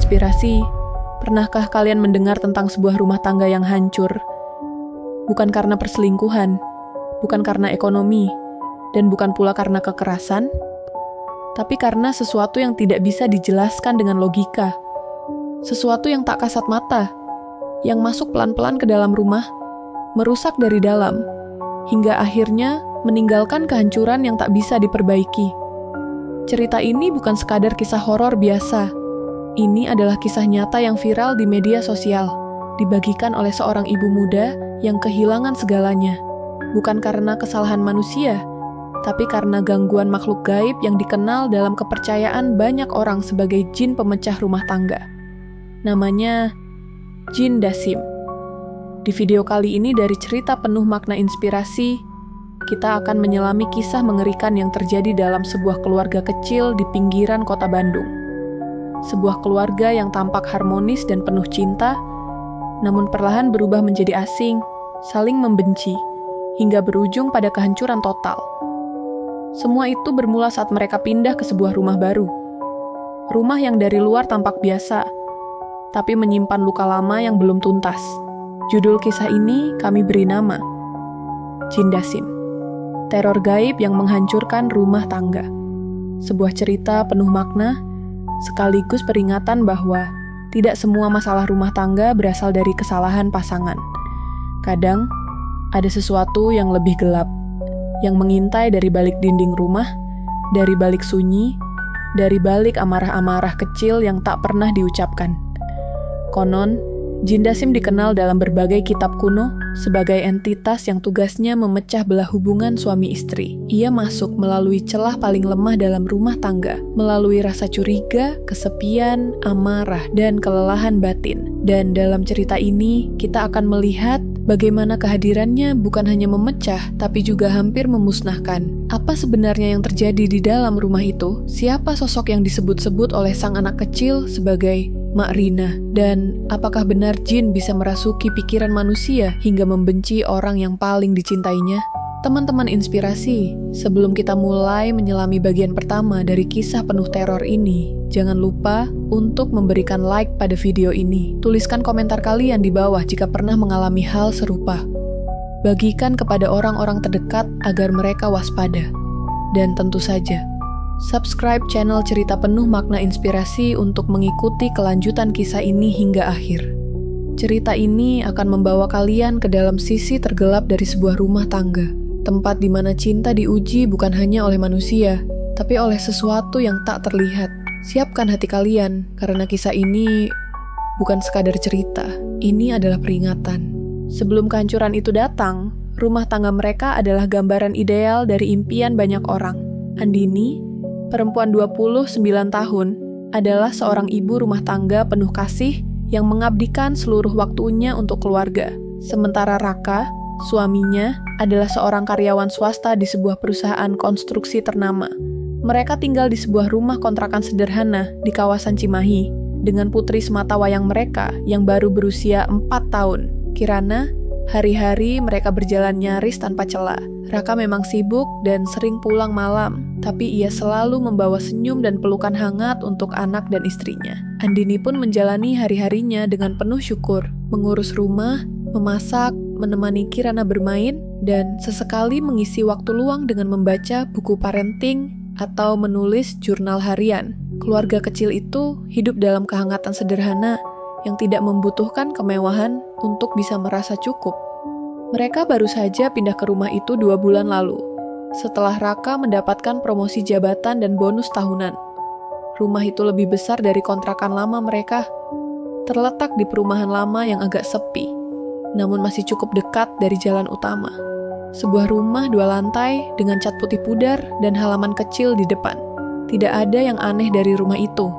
inspirasi, pernahkah kalian mendengar tentang sebuah rumah tangga yang hancur? Bukan karena perselingkuhan, bukan karena ekonomi, dan bukan pula karena kekerasan, tapi karena sesuatu yang tidak bisa dijelaskan dengan logika. Sesuatu yang tak kasat mata, yang masuk pelan-pelan ke dalam rumah, merusak dari dalam, hingga akhirnya meninggalkan kehancuran yang tak bisa diperbaiki. Cerita ini bukan sekadar kisah horor biasa. Ini adalah kisah nyata yang viral di media sosial, dibagikan oleh seorang ibu muda yang kehilangan segalanya. Bukan karena kesalahan manusia, tapi karena gangguan makhluk gaib yang dikenal dalam kepercayaan banyak orang sebagai jin pemecah rumah tangga. Namanya Jin Dasim. Di video kali ini dari cerita penuh makna inspirasi, kita akan menyelami kisah mengerikan yang terjadi dalam sebuah keluarga kecil di pinggiran kota Bandung. Sebuah keluarga yang tampak harmonis dan penuh cinta, namun perlahan berubah menjadi asing, saling membenci, hingga berujung pada kehancuran total. Semua itu bermula saat mereka pindah ke sebuah rumah baru. Rumah yang dari luar tampak biasa, tapi menyimpan luka lama yang belum tuntas. Judul kisah ini kami beri nama Jin Dasim. Teror gaib yang menghancurkan rumah tangga. Sebuah cerita penuh makna, sekaligus peringatan bahwa tidak semua masalah rumah tangga berasal dari kesalahan pasangan. Kadang, ada sesuatu yang lebih gelap, yang mengintai dari balik dinding rumah, dari balik sunyi, dari balik amarah-amarah kecil yang tak pernah diucapkan. Konon, Jin Dasim dikenal dalam berbagai kitab kuno sebagai entitas yang tugasnya memecah belah hubungan suami istri. Ia masuk melalui celah paling lemah dalam rumah tangga, melalui rasa curiga, kesepian, amarah, dan kelelahan batin. Dan dalam cerita ini, kita akan melihat bagaimana kehadirannya bukan hanya memecah, tapi juga hampir memusnahkan. Apa sebenarnya yang terjadi di dalam rumah itu? Siapa sosok yang disebut-sebut oleh sang anak kecil sebagai Mak Rina? Dan apakah benar jin bisa merasuki pikiran manusia hingga membenci orang yang paling dicintainya? Teman-teman inspirasi, sebelum kita mulai menyelami bagian pertama dari kisah penuh teror ini, jangan lupa untuk memberikan like pada video ini. Tuliskan komentar kalian di bawah jika pernah mengalami hal serupa. Bagikan kepada orang-orang terdekat agar mereka waspada. Dan tentu saja, subscribe channel Cerita Penuh Makna Inspirasi untuk mengikuti kelanjutan kisah ini hingga akhir. Cerita ini akan membawa kalian ke dalam sisi tergelap dari sebuah rumah tangga, tempat di mana cinta diuji bukan hanya oleh manusia, tapi oleh sesuatu yang tak terlihat. Siapkan hati kalian, karena kisah ini bukan sekadar cerita, ini adalah peringatan. Sebelum kehancuran itu datang, rumah tangga mereka adalah gambaran ideal dari impian banyak orang. Andini, perempuan 29 tahun, adalah seorang ibu rumah tangga penuh kasih yang mengabdikan seluruh waktunya untuk keluarga. Sementara Raka, suaminya, adalah seorang karyawan swasta di sebuah perusahaan konstruksi ternama. Mereka tinggal di sebuah rumah kontrakan sederhana di kawasan Cimahi dengan putri sematawayang mereka yang baru berusia 4 tahun. Kirana, hari-hari mereka berjalan nyaris tanpa celah. Raka memang sibuk dan sering pulang malam, tapi ia selalu membawa senyum dan pelukan hangat untuk anak dan istrinya. Andini pun menjalani hari-harinya dengan penuh syukur, mengurus rumah, memasak, menemani Kirana bermain, dan sesekali mengisi waktu luang dengan membaca buku parenting atau menulis jurnal harian. Keluarga kecil itu hidup dalam kehangatan sederhana yang tidak membutuhkan kemewahan untuk bisa merasa cukup. Mereka baru saja pindah ke rumah itu 2 bulan lalu, setelah Raka mendapatkan promosi jabatan dan bonus tahunan. Rumah itu lebih besar dari kontrakan lama mereka, terletak di perumahan lama yang agak sepi, namun masih cukup dekat dari jalan utama. Sebuah rumah 2 lantai dengan cat putih pudar dan halaman kecil di depan. Tidak ada yang aneh dari rumah itu,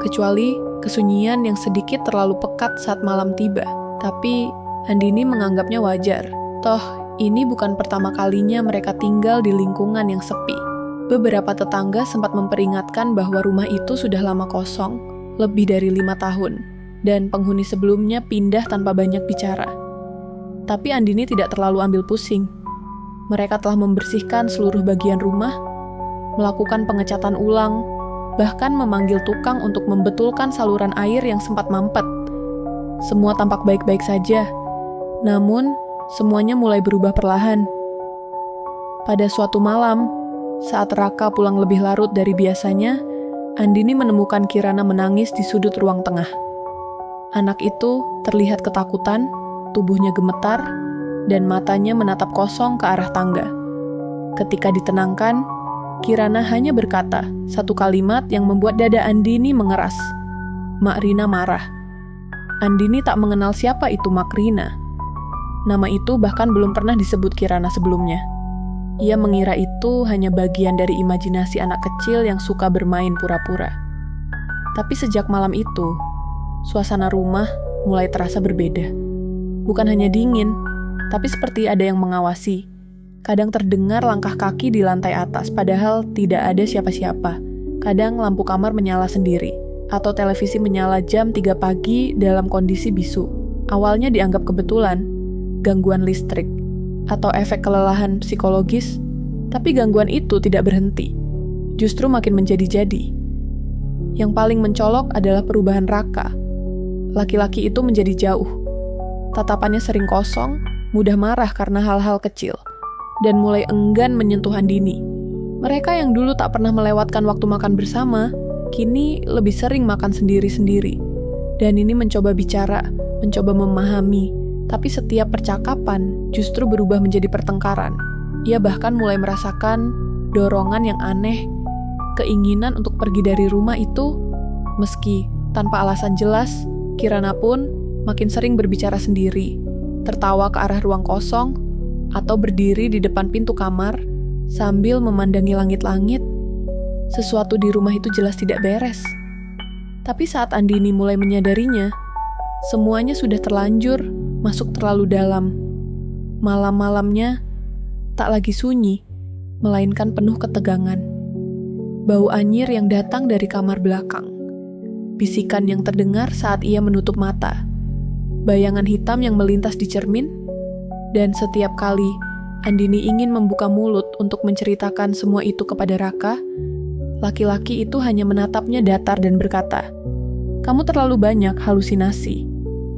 kecuali kesunyian yang sedikit terlalu pekat saat malam tiba. Tapi Andini menganggapnya wajar. Toh, ini bukan pertama kalinya mereka tinggal di lingkungan yang sepi. Beberapa tetangga sempat memperingatkan bahwa rumah itu sudah lama kosong, lebih dari 5 tahun, dan penghuni sebelumnya pindah tanpa banyak bicara. Tapi Andini tidak terlalu ambil pusing. Mereka telah membersihkan seluruh bagian rumah, melakukan pengecatan ulang, bahkan memanggil tukang untuk membetulkan saluran air yang sempat mampet. Semua tampak baik-baik saja, namun semuanya mulai berubah perlahan. Pada suatu malam, saat Raka pulang lebih larut dari biasanya, Andini menemukan Kirana menangis di sudut ruang tengah. Anak itu terlihat ketakutan, tubuhnya gemetar, dan matanya menatap kosong ke arah tangga. Ketika ditenangkan, Kirana hanya berkata satu kalimat yang membuat dada Andini mengeras. Mak Rina marah. Andini tak mengenal siapa itu Mak Rina. Nama itu bahkan belum pernah disebut Kirana sebelumnya. Ia mengira itu hanya bagian dari imajinasi anak kecil yang suka bermain pura-pura. Tapi sejak malam itu, suasana rumah mulai terasa berbeda. Bukan hanya dingin, tapi seperti ada yang mengawasi. Kadang terdengar langkah kaki di lantai atas, padahal tidak ada siapa-siapa. Kadang lampu kamar menyala sendiri, atau televisi menyala jam 3 pagi dalam kondisi bisu. Awalnya dianggap kebetulan, gangguan listrik, atau efek kelelahan psikologis, tapi gangguan itu tidak berhenti. Justru makin menjadi-jadi. Yang paling mencolok adalah perubahan Raka. Laki-laki itu menjadi jauh. Tatapannya sering kosong, mudah marah karena hal-hal kecil, dan mulai enggan menyentuh Andini. Mereka yang dulu tak pernah melewatkan waktu makan bersama, kini lebih sering makan sendiri-sendiri. Dan ini mencoba bicara, mencoba memahami, tapi setiap percakapan justru berubah menjadi pertengkaran. Ia bahkan mulai merasakan dorongan yang aneh, keinginan untuk pergi dari rumah itu, meski tanpa alasan jelas. Kirana pun makin sering berbicara sendiri, tertawa ke arah ruang kosong, atau berdiri di depan pintu kamar sambil memandangi langit-langit. Sesuatu di rumah itu jelas tidak beres. Tapi saat Andini mulai menyadarinya, semuanya sudah terlanjur masuk terlalu dalam. Malam-malamnya tak lagi sunyi, melainkan penuh ketegangan. Bau anyir yang datang dari kamar belakang. Bisikan yang terdengar saat ia menutup mata. Bayangan hitam yang melintas di cermin. Dan setiap kali Andini ingin membuka mulut untuk menceritakan semua itu kepada Raka, laki-laki itu hanya menatapnya datar dan berkata, "Kamu terlalu banyak halusinasi."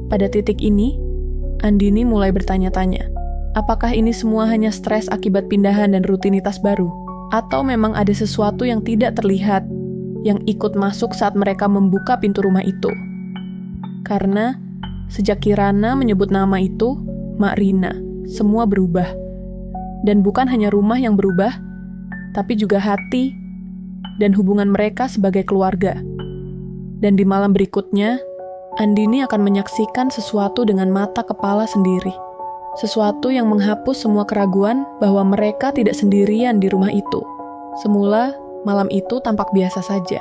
Pada titik ini, Andini mulai bertanya-tanya, apakah ini semua hanya stres akibat pindahan dan rutinitas baru? Atau memang ada sesuatu yang tidak terlihat, yang ikut masuk saat mereka membuka pintu rumah itu? Karena sejak Kirana menyebut nama itu, Mak Rina, semua berubah. Dan bukan hanya rumah yang berubah, tapi juga hati dan hubungan mereka sebagai keluarga. Dan di malam berikutnya, Andini akan menyaksikan sesuatu dengan mata kepala sendiri. Sesuatu yang menghapus semua keraguan bahwa mereka tidak sendirian di rumah itu. Semula, malam itu tampak biasa saja.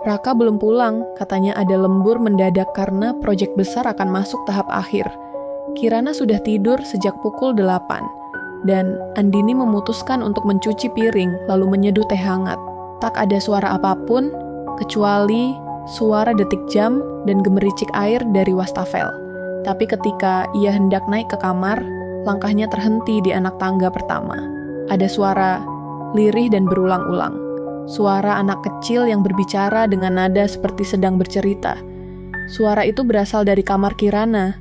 Raka belum pulang, katanya ada lembur mendadak karena proyek besar akan masuk tahap akhir. Kirana sudah tidur sejak pukul 8, dan Andini memutuskan untuk mencuci piring lalu menyeduh teh hangat. Tak ada suara apapun, kecuali suara detik jam dan gemericik air dari wastafel. Tapi ketika ia hendak naik ke kamar, langkahnya terhenti di anak tangga pertama. Ada suara lirih dan berulang-ulang. Suara anak kecil yang berbicara dengan nada seperti sedang bercerita. Suara itu berasal dari kamar Kirana.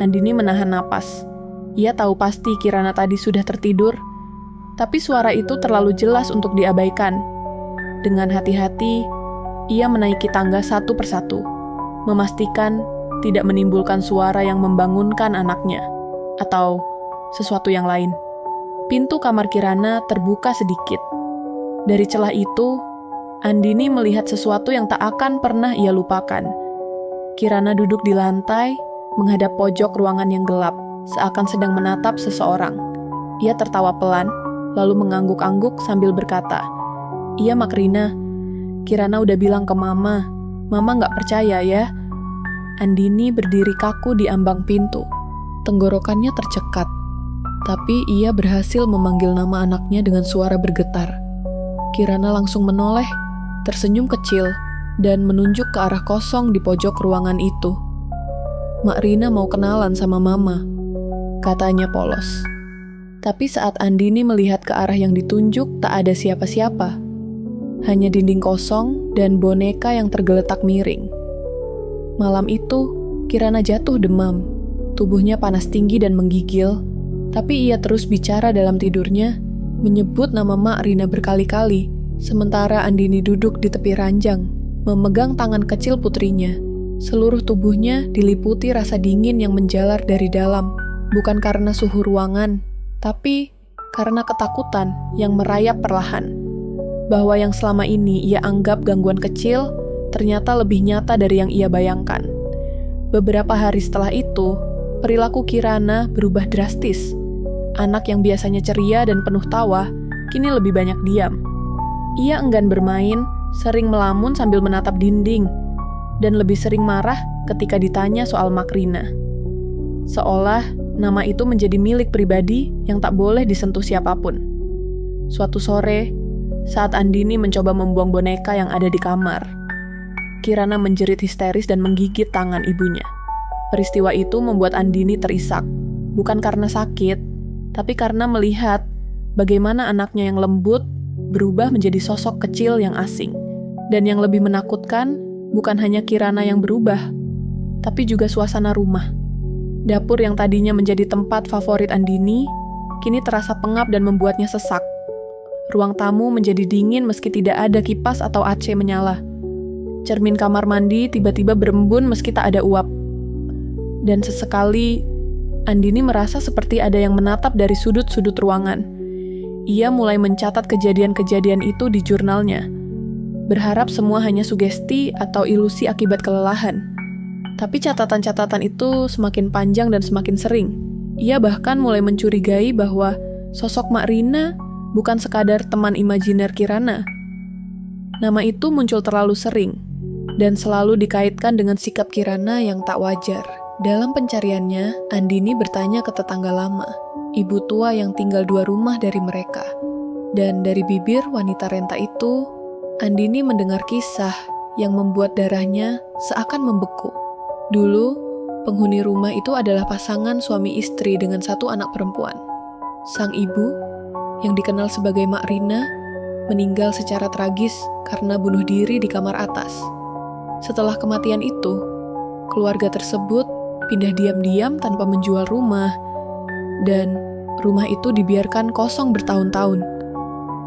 Andini menahan napas. Ia tahu pasti Kirana tadi sudah tertidur, tapi suara itu terlalu jelas untuk diabaikan. Dengan hati-hati, ia menaiki tangga satu persatu, memastikan tidak menimbulkan suara yang membangunkan anaknya, atau sesuatu yang lain. Pintu kamar Kirana terbuka sedikit. Dari celah itu, Andini melihat sesuatu yang tak akan pernah ia lupakan. Kirana duduk di lantai, menghadap pojok ruangan yang gelap, seakan sedang menatap seseorang. Ia tertawa pelan, lalu mengangguk-angguk sambil berkata, "Iya, Mak Rina, Kirana udah bilang ke Mama. Mama nggak percaya ya." Andini berdiri kaku di ambang pintu. Tenggorokannya tercekat, tapi ia berhasil memanggil nama anaknya dengan suara bergetar. Kirana langsung menoleh, tersenyum kecil, dan menunjuk ke arah kosong di pojok ruangan itu. "Mak Rina mau kenalan sama Mama," katanya polos. Tapi saat Andini melihat ke arah yang ditunjuk, tak ada siapa-siapa. Hanya dinding kosong dan boneka yang tergeletak miring. Malam itu, Kirana jatuh demam. Tubuhnya panas tinggi dan menggigil, tapi ia terus bicara dalam tidurnya, menyebut nama Mak Rina berkali-kali, sementara Andini duduk di tepi ranjang, memegang tangan kecil putrinya. Seluruh tubuhnya diliputi rasa dingin yang menjalar dari dalam, bukan karena suhu ruangan, tapi karena ketakutan yang merayap perlahan. Bahwa yang selama ini ia anggap gangguan kecil, ternyata lebih nyata dari yang ia bayangkan. Beberapa hari setelah itu, perilaku Kirana berubah drastis. Anak yang biasanya ceria dan penuh tawa, kini lebih banyak diam. Ia enggan bermain, sering melamun sambil menatap dinding, dan lebih sering marah ketika ditanya soal Mak Rina. Seolah nama itu menjadi milik pribadi yang tak boleh disentuh siapapun. Suatu sore, saat Andini mencoba membuang boneka yang ada di kamar, Kirana menjerit histeris dan menggigit tangan ibunya. Peristiwa itu membuat Andini terisak, bukan karena sakit, tapi karena melihat bagaimana anaknya yang lembut berubah menjadi sosok kecil yang asing. Dan yang lebih menakutkan, bukan hanya Kirana yang berubah, tapi juga suasana rumah. Dapur yang tadinya menjadi tempat favorit Andini, kini terasa pengap dan membuatnya sesak. Ruang tamu menjadi dingin meski tidak ada kipas atau AC menyala. Cermin kamar mandi tiba-tiba berembun meski tak ada uap. Dan sesekali, Andini merasa seperti ada yang menatap dari sudut-sudut ruangan. Ia mulai mencatat kejadian-kejadian itu di jurnalnya, berharap semua hanya sugesti atau ilusi akibat kelelahan. Tapi catatan-catatan itu semakin panjang dan semakin sering. Ia bahkan mulai mencurigai bahwa sosok Mak Rina bukan sekadar teman imajiner Kirana. Nama itu muncul terlalu sering, dan selalu dikaitkan dengan sikap Kirana yang tak wajar. Dalam pencariannya, Andini bertanya ke tetangga lama, ibu tua yang tinggal 2 rumah dari mereka. Dan dari bibir wanita renta itu, Andini mendengar kisah yang membuat darahnya seakan membeku. Dulu, penghuni rumah itu adalah pasangan suami istri dengan 1 anak perempuan. Sang ibu, yang dikenal sebagai Mak Rina, meninggal secara tragis karena bunuh diri di kamar atas. Setelah kematian itu, keluarga tersebut pindah diam-diam tanpa menjual rumah, dan rumah itu dibiarkan kosong bertahun-tahun.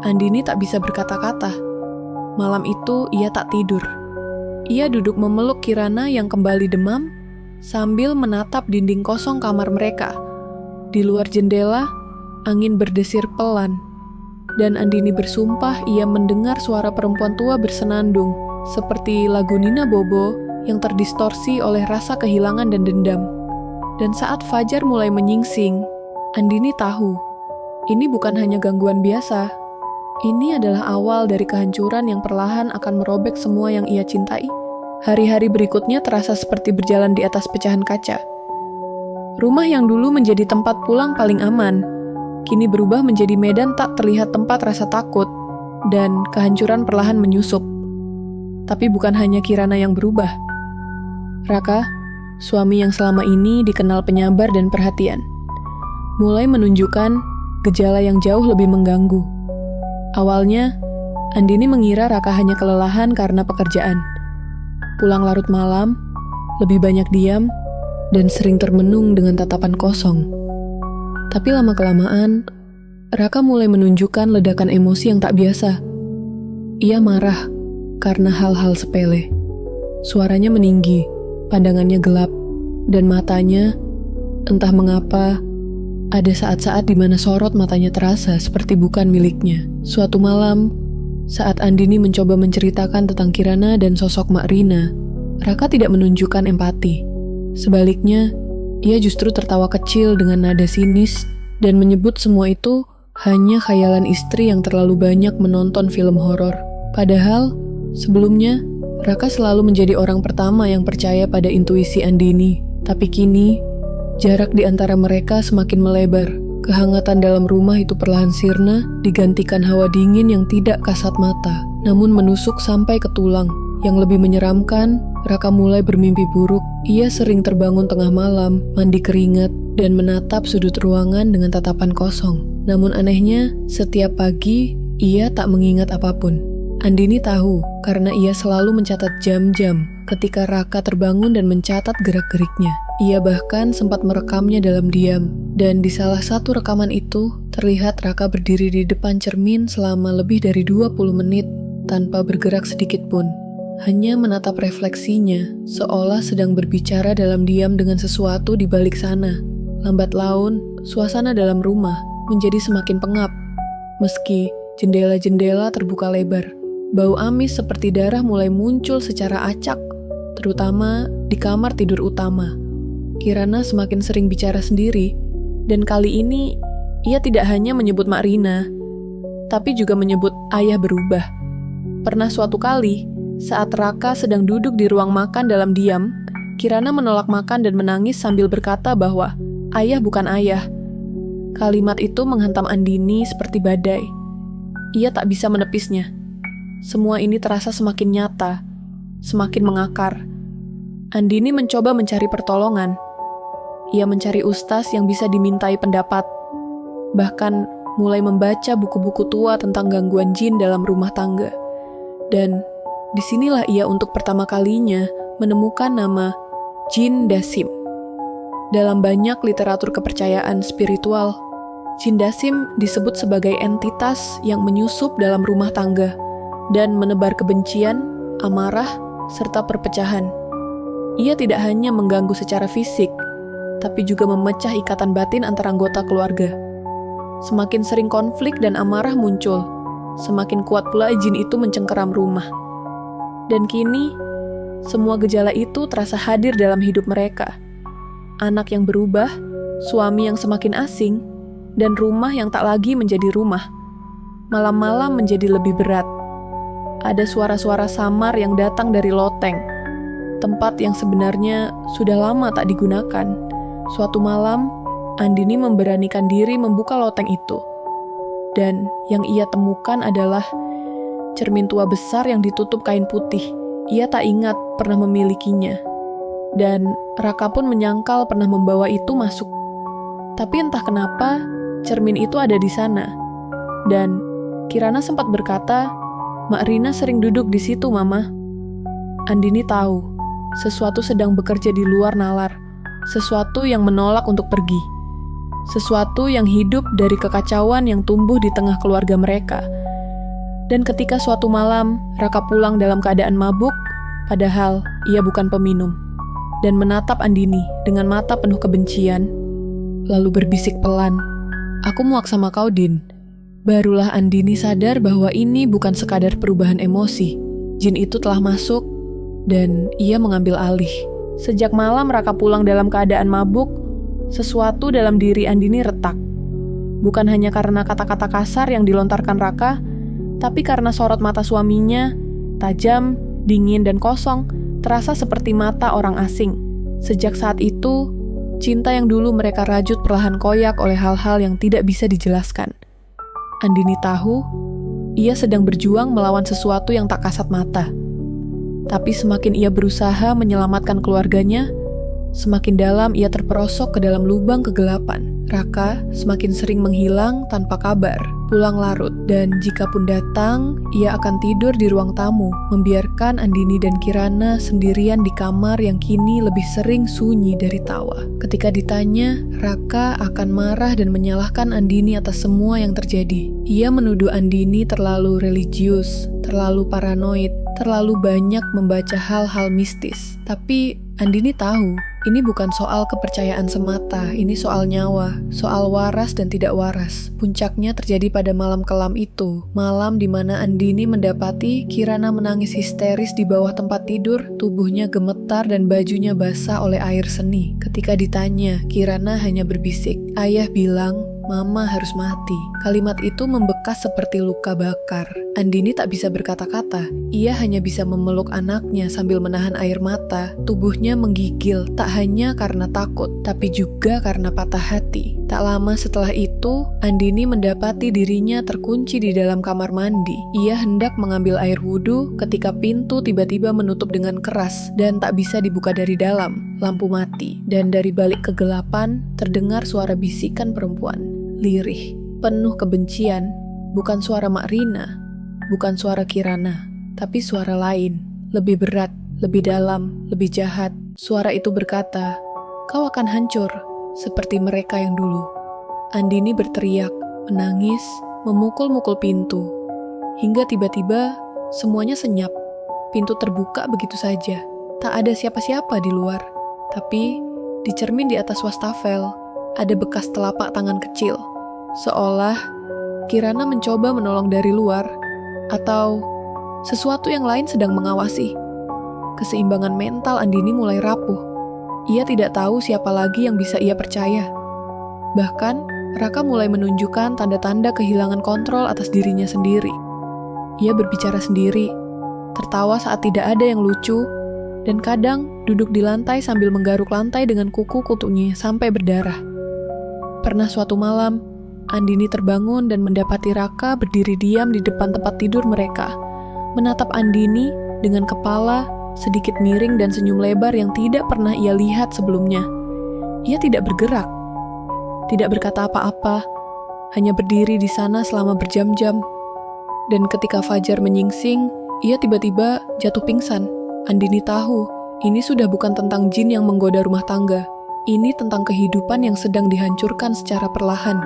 Andini tak bisa berkata-kata. Malam itu ia tak tidur. Ia duduk memeluk Kirana yang kembali demam sambil menatap dinding kosong kamar mereka. Di luar jendela, angin berdesir pelan, dan Andini bersumpah ia mendengar suara perempuan tua bersenandung, seperti lagu Nina Bobo yang terdistorsi oleh rasa kehilangan dan dendam. Dan saat fajar mulai menyingsing, Andini tahu, ini bukan hanya gangguan biasa. Ini adalah awal dari kehancuran yang perlahan akan merobek semua yang ia cintai. Hari-hari berikutnya terasa seperti berjalan di atas pecahan kaca. Rumah yang dulu menjadi tempat pulang paling aman, kini berubah menjadi medan tak terlihat tempat rasa takut, dan kehancuran perlahan menyusup. Tapi bukan hanya Kirana yang berubah. Raka, suami yang selama ini dikenal penyabar dan perhatian, mulai menunjukkan gejala yang jauh lebih mengganggu. Awalnya, Andini mengira Raka hanya kelelahan karena pekerjaan. Pulang larut malam, lebih banyak diam, dan sering termenung dengan tatapan kosong. Tapi lama-kelamaan, Raka mulai menunjukkan ledakan emosi yang tak biasa. Ia marah karena hal-hal sepele. Suaranya meninggi, pandangannya gelap, dan matanya, entah mengapa, ada saat-saat di mana sorot matanya terasa seperti bukan miliknya. Suatu malam, saat Andini mencoba menceritakan tentang Kirana dan sosok Mak Rina, Raka tidak menunjukkan empati. Sebaliknya, ia justru tertawa kecil dengan nada sinis dan menyebut semua itu hanya khayalan istri yang terlalu banyak menonton film horor. Padahal, sebelumnya, Raka selalu menjadi orang pertama yang percaya pada intuisi Andini. Tapi kini, jarak di antara mereka semakin melebar. Kehangatan dalam rumah itu perlahan sirna, digantikan hawa dingin yang tidak kasat mata, namun menusuk sampai ke tulang. Yang lebih menyeramkan, Raka mulai bermimpi buruk. Ia sering terbangun tengah malam, mandi keringat, dan menatap sudut ruangan dengan tatapan kosong. Namun anehnya, setiap pagi, ia tak mengingat apapun. Andini tahu karena ia selalu mencatat jam-jam ketika Raka terbangun dan mencatat gerak-geriknya. Ia bahkan sempat merekamnya dalam diam. Dan di salah satu rekaman itu, terlihat Raka berdiri di depan cermin selama lebih dari 20 menit tanpa bergerak sedikit pun. Hanya menatap refleksinya, seolah sedang berbicara dalam diam dengan sesuatu di balik sana. Lambat laun, suasana dalam rumah menjadi semakin pengap. Meski jendela-jendela terbuka lebar, bau amis seperti darah mulai muncul secara acak, terutama di kamar tidur utama. Kirana semakin sering bicara sendiri, dan kali ini ia tidak hanya menyebut Mak Rina, tapi juga menyebut ayah berubah. Pernah suatu kali, saat Raka sedang duduk di ruang makan dalam diam, Kirana menolak makan dan menangis sambil berkata bahwa ayah bukan ayah. Kalimat itu menghantam Andini seperti badai. Ia tak bisa menepisnya. Semua ini terasa semakin nyata, semakin mengakar. Andini mencoba mencari pertolongan. Ia mencari ustaz yang bisa dimintai pendapat. Bahkan mulai membaca buku-buku tua tentang gangguan jin dalam rumah tangga. Dan disinilah ia untuk pertama kalinya menemukan nama Jin Dasim. Dalam banyak literatur kepercayaan spiritual, Jin Dasim disebut sebagai entitas yang menyusup dalam rumah tangga dan menebar kebencian, amarah, serta perpecahan. Ia tidak hanya mengganggu secara fisik, tapi juga memecah ikatan batin antara anggota keluarga. Semakin sering konflik dan amarah muncul, semakin kuat pula jin itu mencengkeram rumah. Dan kini, semua gejala itu terasa hadir dalam hidup mereka. Anak yang berubah, suami yang semakin asing, dan rumah yang tak lagi menjadi rumah. Malam-malam menjadi lebih berat. Ada suara-suara samar yang datang dari loteng, tempat yang sebenarnya sudah lama tak digunakan. Suatu malam, Andini memberanikan diri membuka loteng itu. Dan yang ia temukan adalah cermin tua besar yang ditutup kain putih. Ia tak ingat pernah memilikinya. Dan Raka pun menyangkal pernah membawa itu masuk. Tapi entah kenapa, cermin itu ada di sana. Dan Kirana sempat berkata, Mak Rina sering duduk di situ, Mama. Andini tahu, sesuatu sedang bekerja di luar nalar. Sesuatu yang menolak untuk pergi. Sesuatu yang hidup dari kekacauan yang tumbuh di tengah keluarga mereka. Dan ketika suatu malam, Raka pulang dalam keadaan mabuk, padahal ia bukan peminum. Dan menatap Andini dengan mata penuh kebencian, lalu berbisik pelan, "Aku muak sama kau, Din." Barulah Andini sadar bahwa ini bukan sekadar perubahan emosi. Jin itu telah masuk, dan ia mengambil alih. Sejak malam Raka pulang dalam keadaan mabuk, sesuatu dalam diri Andini retak. Bukan hanya karena kata-kata kasar yang dilontarkan Raka, tapi karena sorot mata suaminya, tajam, dingin, dan kosong, terasa seperti mata orang asing. Sejak saat itu, cinta yang dulu mereka rajut perlahan koyak oleh hal-hal yang tidak bisa dijelaskan. Andini tahu, ia sedang berjuang melawan sesuatu yang tak kasat mata. Tapi semakin ia berusaha menyelamatkan keluarganya, semakin dalam ia terperosok ke dalam lubang kegelapan. Raka semakin sering menghilang tanpa kabar, pulang larut, dan jikapun datang, ia akan tidur di ruang tamu, membiarkan Andini dan Kirana sendirian di kamar yang kini lebih sering sunyi dari tawa. Ketika ditanya, Raka akan marah dan menyalahkan Andini atas semua yang terjadi. Ia menuduh Andini terlalu religius, terlalu paranoid, terlalu banyak membaca hal-hal mistis. Tapi Andini tahu, ini bukan soal kepercayaan semata, ini soal nyawa, soal waras dan tidak waras. Puncaknya terjadi pada malam kelam itu, malam di mana Andini mendapati Kirana menangis histeris di bawah tempat tidur, tubuhnya gemetar dan bajunya basah oleh air seni. Ketika ditanya, Kirana hanya berbisik, "Ayah bilang, Mama harus mati." Kalimat itu membekas seperti luka bakar. Andini tak bisa berkata-kata. Ia hanya bisa memeluk anaknya sambil menahan air mata. Tubuhnya menggigil, tak hanya karena takut, tapi juga karena patah hati. Tak lama setelah itu, Andini mendapati dirinya terkunci di dalam kamar mandi. Ia hendak mengambil air wudhu ketika pintu tiba-tiba menutup dengan keras dan tak bisa dibuka dari dalam. Lampu mati, dan dari balik kegelapan terdengar suara bisikan perempuan. Lirih, penuh kebencian, bukan suara Mak Rina, Bukan suara Kirana, tapi suara lain, lebih berat, lebih dalam, lebih jahat. Suara itu berkata, "Kau akan hancur, seperti mereka yang dulu." Andini berteriak, menangis, memukul-mukul pintu. Hingga tiba-tiba, semuanya senyap. Pintu terbuka begitu saja. Tak ada siapa-siapa di luar. Tapi, di cermin di atas wastafel, ada bekas telapak tangan kecil. Seolah Kirana mencoba menolong dari luar, atau sesuatu yang lain sedang mengawasi. Keseimbangan mental Andini mulai rapuh. Ia tidak tahu siapa lagi yang bisa ia percaya. Bahkan, Raka mulai menunjukkan tanda-tanda kehilangan kontrol atas dirinya sendiri. Ia berbicara sendiri, tertawa saat tidak ada yang lucu, dan kadang duduk di lantai sambil menggaruk lantai dengan kuku kutunya sampai berdarah. Pernah suatu malam, Andini terbangun dan mendapati Raka berdiri diam di depan tempat tidur mereka, menatap Andini dengan kepala sedikit miring dan senyum lebar yang tidak pernah ia lihat sebelumnya. Ia tidak bergerak, tidak berkata apa-apa, hanya berdiri di sana selama berjam-jam. Dan ketika fajar menyingsing, ia tiba-tiba jatuh pingsan. Andini tahu, ini sudah bukan tentang jin yang menggoda rumah tangga. Ini tentang kehidupan yang sedang dihancurkan secara perlahan.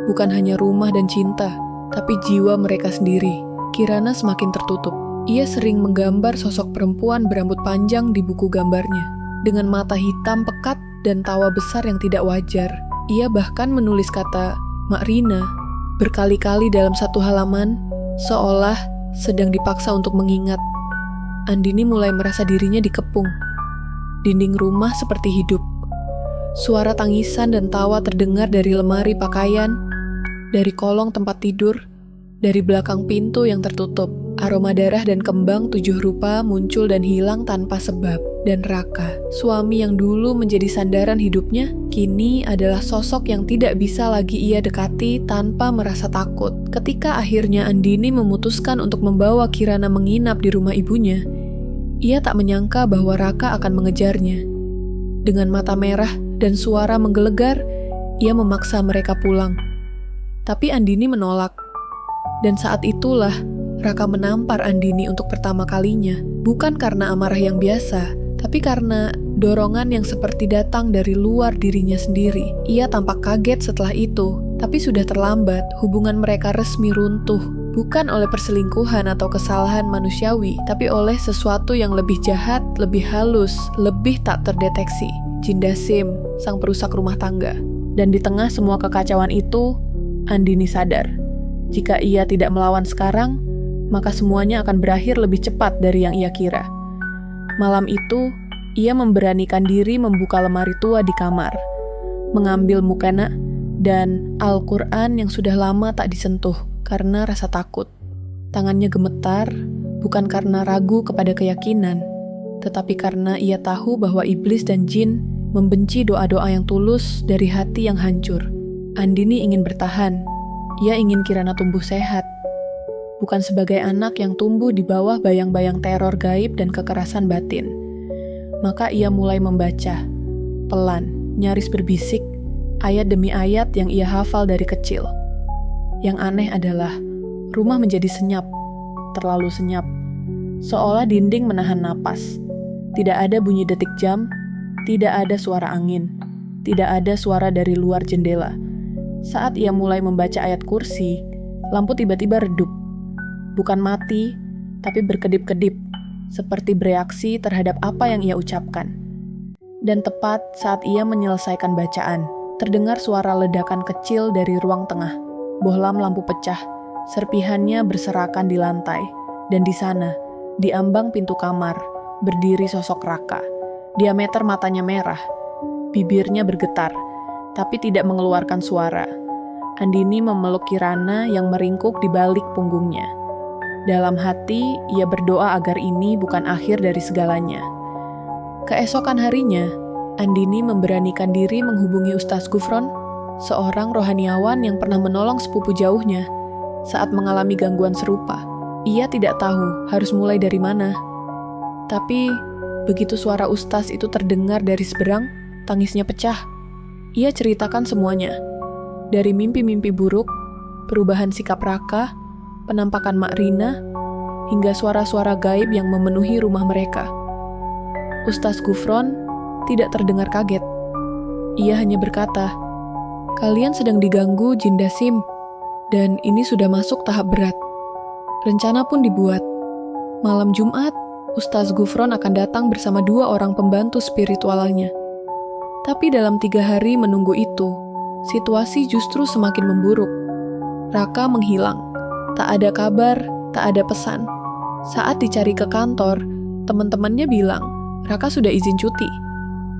Bukan hanya rumah dan cinta, tapi jiwa mereka sendiri. Kirana semakin tertutup. Ia sering menggambar sosok perempuan berambut panjang di buku gambarnya, dengan mata hitam pekat dan tawa besar yang tidak wajar. Ia bahkan menulis kata Mak Rina berkali-kali dalam satu halaman, seolah sedang dipaksa untuk mengingat. Andini mulai merasa dirinya dikepung. Dinding rumah seperti hidup. Suara tangisan dan tawa terdengar dari lemari pakaian, dari kolong tempat tidur, dari belakang pintu yang tertutup. Aroma darah dan kembang 7 rupa muncul dan hilang tanpa sebab. Dan Raka, suami yang dulu menjadi sandaran hidupnya, kini adalah sosok yang tidak bisa lagi ia dekati tanpa merasa takut. Ketika akhirnya Andini memutuskan untuk membawa Kirana menginap di rumah ibunya, ia tak menyangka bahwa Raka akan mengejarnya. Dengan mata merah dan suara menggelegar, ia memaksa mereka pulang. Tapi Andini menolak. Dan saat itulah Raka menampar Andini untuk pertama kalinya. Bukan karena amarah yang biasa, tapi karena dorongan yang seperti datang dari luar dirinya sendiri. Ia tampak kaget setelah itu, tapi sudah terlambat. Hubungan mereka resmi runtuh. Bukan oleh perselingkuhan atau kesalahan manusiawi, tapi oleh sesuatu yang lebih jahat, lebih halus, lebih tak terdeteksi. Jin Dasim, sang perusak rumah tangga. Dan di tengah semua kekacauan itu, Andini sadar. Jika ia tidak melawan sekarang, maka semuanya akan berakhir lebih cepat dari yang ia kira. Malam itu, ia memberanikan diri membuka lemari tua di kamar, mengambil mukena dan Al-Quran yang sudah lama tak disentuh karena rasa takut. Tangannya gemetar, bukan karena ragu kepada keyakinan, tetapi karena ia tahu bahwa iblis dan jin membenci doa-doa yang tulus dari hati yang hancur. Andini ingin bertahan. Ia ingin Kirana tumbuh sehat. Bukan sebagai anak yang tumbuh di bawah bayang-bayang teror gaib dan kekerasan batin. Maka ia mulai membaca, pelan, nyaris berbisik, ayat demi ayat yang ia hafal dari kecil. Yang aneh adalah, rumah menjadi senyap, terlalu senyap, seolah dinding menahan napas. Tidak ada bunyi detik jam, tidak ada suara angin, tidak ada suara dari luar jendela. Saat ia mulai membaca ayat kursi, lampu tiba-tiba redup. Bukan mati, tapi berkedip-kedip, seperti bereaksi terhadap apa yang ia ucapkan. Dan tepat saat ia menyelesaikan bacaan, terdengar suara ledakan kecil dari ruang tengah. Bohlam lampu pecah, serpihannya berserakan di lantai. Dan di sana, di ambang pintu kamar, berdiri sosok Raka. Diameter matanya merah, bibirnya bergetar, tapi tidak mengeluarkan suara. Andini memeluk Kirana yang meringkuk di balik punggungnya. Dalam hati, ia berdoa agar ini bukan akhir dari segalanya. Keesokan harinya, Andini memberanikan diri menghubungi Ustaz Gufron, seorang rohaniawan yang pernah menolong sepupu jauhnya saat mengalami gangguan serupa. Ia tidak tahu harus mulai dari mana. Tapi, begitu suara Ustaz itu terdengar dari seberang, tangisnya pecah. Ia ceritakan semuanya. Dari mimpi-mimpi buruk, perubahan sikap Raka, penampakan Mak Rina, hingga suara-suara gaib yang memenuhi rumah mereka. Ustaz Gufron tidak terdengar kaget. Ia hanya berkata, "Kalian sedang diganggu jin dasim, dan ini sudah masuk tahap berat." Rencana pun dibuat. Malam Jumat, Ustaz Gufron akan datang bersama 2 orang pembantu spiritualnya. Tapi dalam 3 hari menunggu itu, situasi justru semakin memburuk. Raka menghilang. Tak ada kabar, tak ada pesan. Saat dicari ke kantor, teman-temannya bilang, Raka sudah izin cuti.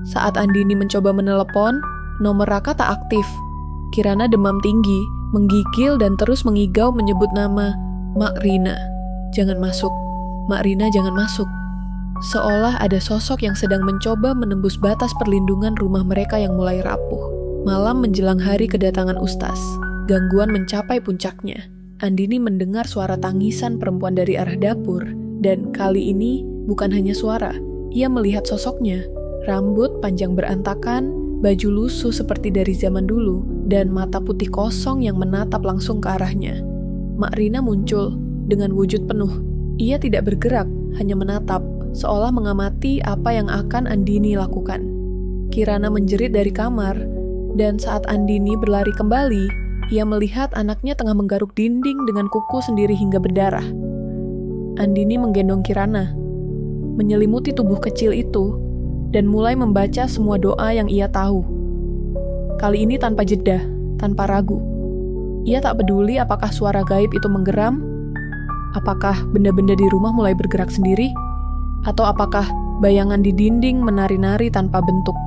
Saat Andini mencoba menelepon, nomor Raka tak aktif. Kirana demam tinggi, menggigil dan terus mengigau menyebut nama Mak Rina. "Jangan masuk, Mak Rina jangan masuk." Seolah ada sosok yang sedang mencoba menembus batas perlindungan rumah mereka yang mulai rapuh. Malam menjelang hari kedatangan Ustaz, gangguan mencapai puncaknya. Andini mendengar suara tangisan perempuan dari arah dapur, dan kali ini bukan hanya suara. Ia melihat sosoknya, rambut panjang berantakan, baju lusuh seperti dari zaman dulu, dan mata putih kosong yang menatap langsung ke arahnya. Mak Rina muncul dengan wujud penuh. Ia tidak bergerak, hanya menatap, seolah mengamati apa yang akan Andini lakukan. Kirana menjerit dari kamar, dan saat Andini berlari kembali, ia melihat anaknya tengah menggaruk dinding dengan kuku sendiri hingga berdarah. Andini menggendong Kirana, menyelimuti tubuh kecil itu, dan mulai membaca semua doa yang ia tahu. Kali ini tanpa jeda, tanpa ragu. Ia tak peduli apakah suara gaib itu menggeram, apakah benda-benda di rumah mulai bergerak sendiri, atau apakah bayangan di dinding menari-nari tanpa bentuk.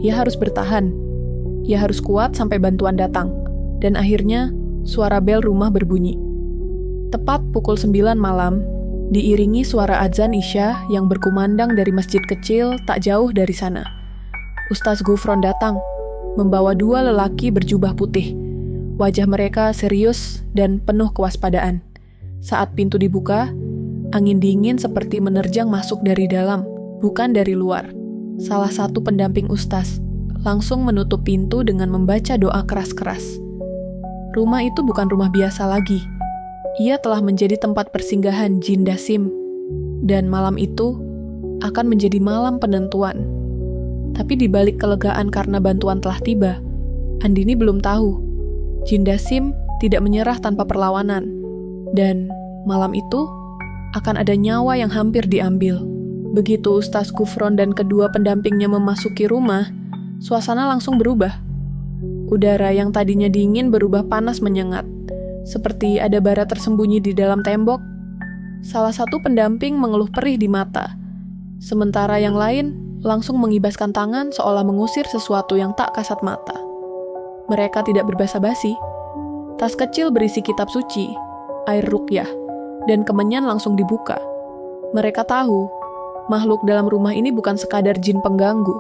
Ia harus bertahan. Ia harus kuat sampai bantuan datang. Dan akhirnya, suara bel rumah berbunyi. Tepat pukul 9 malam, diiringi suara azan Isya yang berkumandang dari masjid kecil tak jauh dari sana. Ustaz Gufron datang, membawa 2 lelaki berjubah putih. Wajah mereka serius dan penuh kewaspadaan. Saat pintu dibuka, angin dingin seperti menerjang masuk dari dalam, bukan dari luar. Salah satu pendamping Ustaz langsung menutup pintu dengan membaca doa keras-keras. Rumah itu bukan rumah biasa lagi. Ia telah menjadi tempat persinggahan jin dasim, dan malam itu akan menjadi malam penentuan. Tapi di balik kelegaan karena bantuan telah tiba, Andini belum tahu. Jin dasim tidak menyerah tanpa perlawanan, dan malam itu akan ada nyawa yang hampir diambil. Begitu Ustaz Gufron dan kedua pendampingnya memasuki rumah, suasana langsung berubah. Udara yang tadinya dingin berubah panas menyengat, seperti ada bara tersembunyi di dalam tembok. Salah satu pendamping mengeluh perih di mata, sementara yang lain langsung mengibaskan tangan seolah mengusir sesuatu yang tak kasat mata. Mereka tidak berbasa-basi. Tas kecil berisi kitab suci, air ruqyah, dan kemenyan langsung dibuka. Mereka tahu, makhluk dalam rumah ini bukan sekadar jin pengganggu.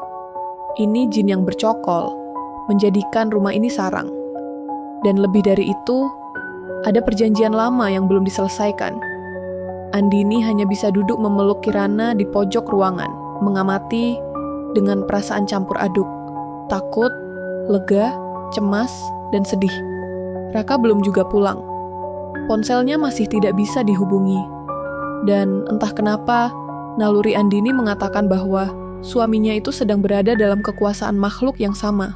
Ini jin yang bercokol, menjadikan rumah ini sarang. Dan lebih dari itu, ada perjanjian lama yang belum diselesaikan. Andini hanya bisa duduk memeluk Kirana di pojok ruangan, mengamati dengan perasaan campur aduk, takut, lega, cemas, dan sedih. Raka belum juga pulang. Ponselnya masih tidak bisa dihubungi. Dan entah kenapa, naluri Andini mengatakan bahwa suaminya itu sedang berada dalam kekuasaan makhluk yang sama.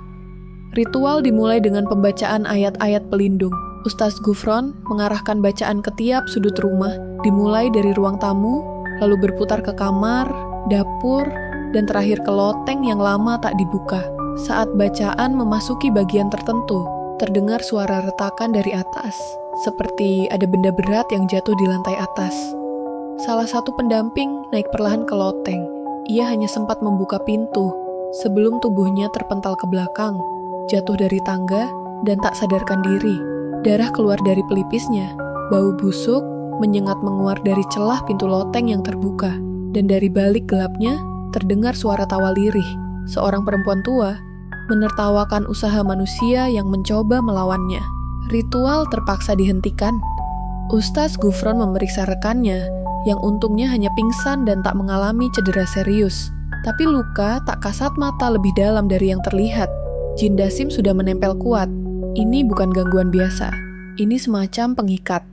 Ritual dimulai dengan pembacaan ayat-ayat pelindung. Ustaz Gufron mengarahkan bacaan ke tiap sudut rumah, dimulai dari ruang tamu, lalu berputar ke kamar, dapur, dan terakhir ke loteng yang lama tak dibuka. Saat bacaan memasuki bagian tertentu, terdengar suara retakan dari atas, seperti ada benda berat yang jatuh di lantai atas. Salah satu pendamping naik perlahan ke loteng. Ia hanya sempat membuka pintu sebelum tubuhnya terpental ke belakang, jatuh dari tangga, dan tak sadarkan diri. Darah keluar dari pelipisnya, bau busuk menyengat menguar dari celah pintu loteng yang terbuka, dan dari balik gelapnya terdengar suara tawa lirih. Seorang perempuan tua menertawakan usaha manusia yang mencoba melawannya. Ritual terpaksa dihentikan. Ustaz Gufron memeriksa rekannya, yang untungnya hanya pingsan dan tak mengalami cedera serius. Tapi luka tak kasat mata lebih dalam dari yang terlihat. Jin dasim sudah menempel kuat. Ini bukan gangguan biasa. Ini semacam pengikat.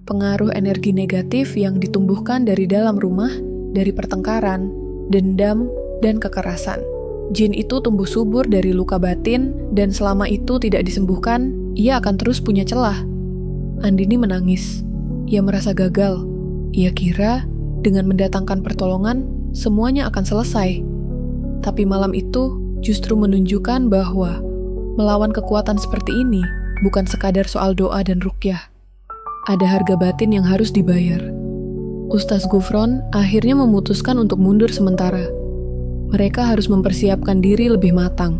pengaruh energi negatif yang ditumbuhkan dari dalam rumah, dari pertengkaran, dendam, dan kekerasan. Jin itu tumbuh subur dari luka batin, dan selama itu tidak disembuhkan, ia akan terus punya celah. Andini menangis. Ia merasa gagal. Ia kira dengan mendatangkan pertolongan, semuanya akan selesai. Tapi malam itu justru menunjukkan bahwa melawan kekuatan seperti ini bukan sekadar soal doa dan ruqyah. Ada harga batin yang harus dibayar. Ustaz Gufron akhirnya memutuskan untuk mundur sementara. Mereka harus mempersiapkan diri lebih matang.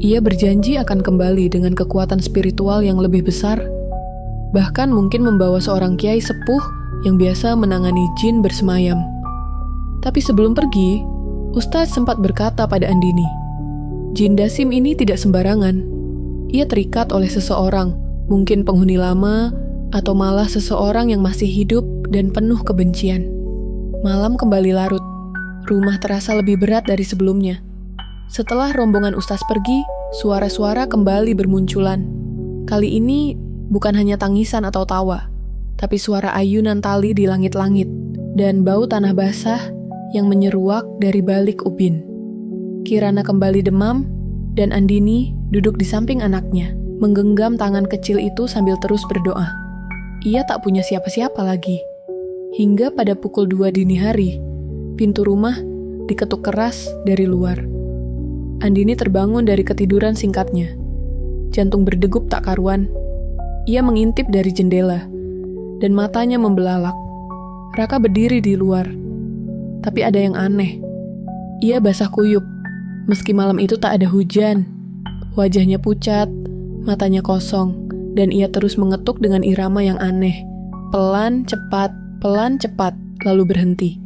Ia berjanji akan kembali dengan kekuatan spiritual yang lebih besar, bahkan mungkin membawa seorang kiai sepuh yang biasa menangani jin bersemayam. Tapi sebelum pergi, Ustaz sempat berkata pada Andini, Jin Dasim ini tidak sembarangan. Ia terikat oleh seseorang, mungkin penghuni lama, atau malah seseorang yang masih hidup dan penuh kebencian. Malam kembali larut. Rumah terasa lebih berat dari sebelumnya. Setelah rombongan Ustaz pergi, suara-suara kembali bermunculan. Kali ini bukan hanya tangisan atau tawa, tapi suara ayunan tali di langit-langit dan bau tanah basah yang menyeruak dari balik ubin. Kirana kembali demam, dan Andini duduk di samping anaknya, menggenggam tangan kecil itu sambil terus berdoa. Ia tak punya siapa-siapa lagi. Hingga pada pukul 2 dini hari, pintu rumah diketuk keras dari luar. Andini terbangun dari ketiduran singkatnya. Jantung berdegup tak karuan. Ia mengintip dari jendela, dan matanya membelalak. Raka berdiri di luar. Tapi ada yang aneh. Ia basah kuyup, meski malam itu tak ada hujan. Wajahnya pucat, matanya kosong, dan ia terus mengetuk dengan irama yang aneh. Pelan, cepat, lalu berhenti.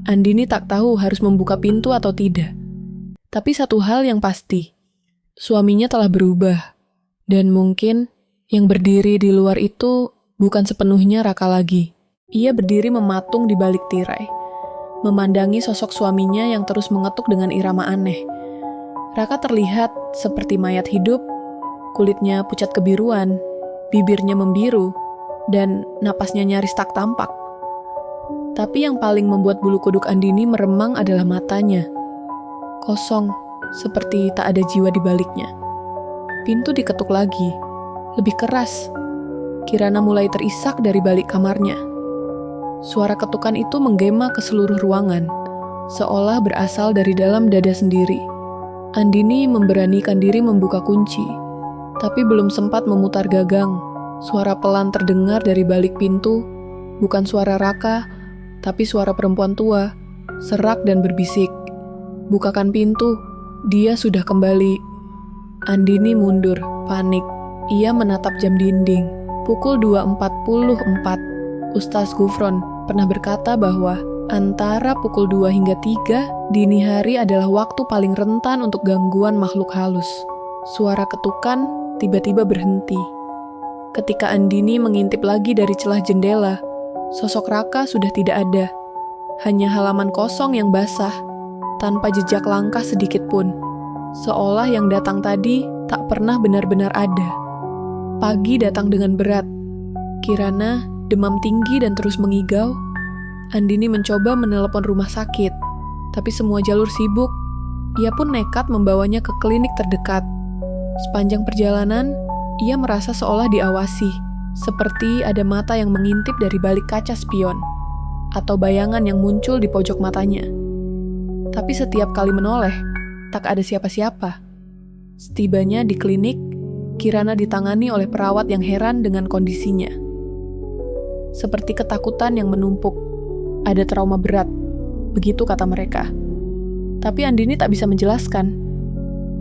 Andini tak tahu harus membuka pintu atau tidak. Tapi satu hal yang pasti, suaminya telah berubah. Dan mungkin yang berdiri di luar itu bukan sepenuhnya Raka lagi. Ia berdiri mematung di balik tirai, memandangi sosok suaminya yang terus mengetuk dengan irama aneh. Raka terlihat seperti mayat hidup, kulitnya pucat kebiruan, bibirnya membiru, dan napasnya nyaris tak tampak. Tapi yang paling membuat bulu kuduk Andini meremang adalah matanya. Kosong, seperti tak ada jiwa di baliknya. Pintu diketuk lagi, lebih keras. Kirana mulai terisak dari balik kamarnya. Suara ketukan itu menggema ke seluruh ruangan, seolah berasal dari dalam dada sendiri. Andini memberanikan diri membuka kunci, tapi belum sempat memutar gagang. Suara pelan terdengar dari balik pintu, bukan suara Raka, tapi suara perempuan tua, serak dan berbisik. Bukakan pintu, dia sudah kembali. Andini mundur, panik. Ia menatap jam dinding. Pukul 2.44. Ustaz Gufron pernah berkata bahwa antara pukul 2 hingga 3 dini hari adalah waktu paling rentan untuk gangguan makhluk halus. Suara ketukan tiba-tiba berhenti. Ketika Andini mengintip lagi dari celah jendela, sosok Raka sudah tidak ada. Hanya halaman kosong yang basah, tanpa jejak langkah sedikit pun. Seolah yang datang tadi tak pernah benar-benar ada. Pagi datang dengan berat. Kirana demam tinggi dan terus mengigau. Andini mencoba menelepon rumah sakit, tapi semua jalur sibuk. Ia pun nekat membawanya ke klinik terdekat. Sepanjang perjalanan, ia merasa seolah diawasi, seperti ada mata yang mengintip dari balik kaca spion, atau bayangan yang muncul di pojok matanya. Tapi setiap kali menoleh, tak ada siapa-siapa. Setibanya di klinik, Kirana ditangani oleh perawat yang heran dengan kondisinya. Seperti ketakutan yang menumpuk, ada trauma berat, begitu kata mereka. Tapi Andini tak bisa menjelaskan.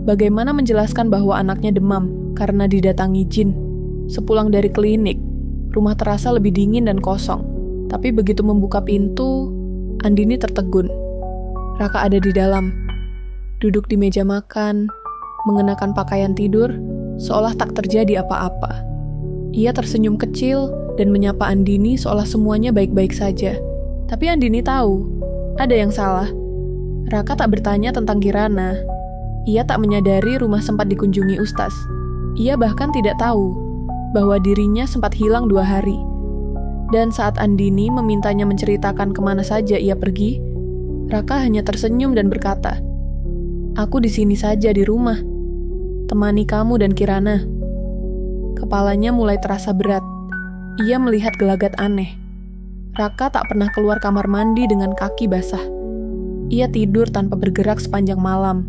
Bagaimana menjelaskan bahwa anaknya demam karena didatangi jin? Sepulang dari klinik, rumah terasa lebih dingin dan kosong. Tapi begitu membuka pintu, Andini tertegun. Raka ada di dalam, duduk di meja makan, mengenakan pakaian tidur, seolah tak terjadi apa-apa. Ia tersenyum kecil dan menyapa Andini seolah semuanya baik-baik saja. Tapi Andini tahu, ada yang salah. Raka tak bertanya tentang Kirana. Ia tak menyadari rumah sempat dikunjungi Ustaz. Ia bahkan tidak tahu bahwa dirinya sempat hilang 2 hari. Dan saat Andini memintanya menceritakan kemana saja ia pergi, Raka hanya tersenyum dan berkata, "Aku di sini saja di rumah, temani kamu dan Kirana." Kepalanya mulai terasa berat. Ia melihat gelagat aneh. Raka tak pernah keluar kamar mandi dengan kaki basah. Ia tidur tanpa bergerak sepanjang malam.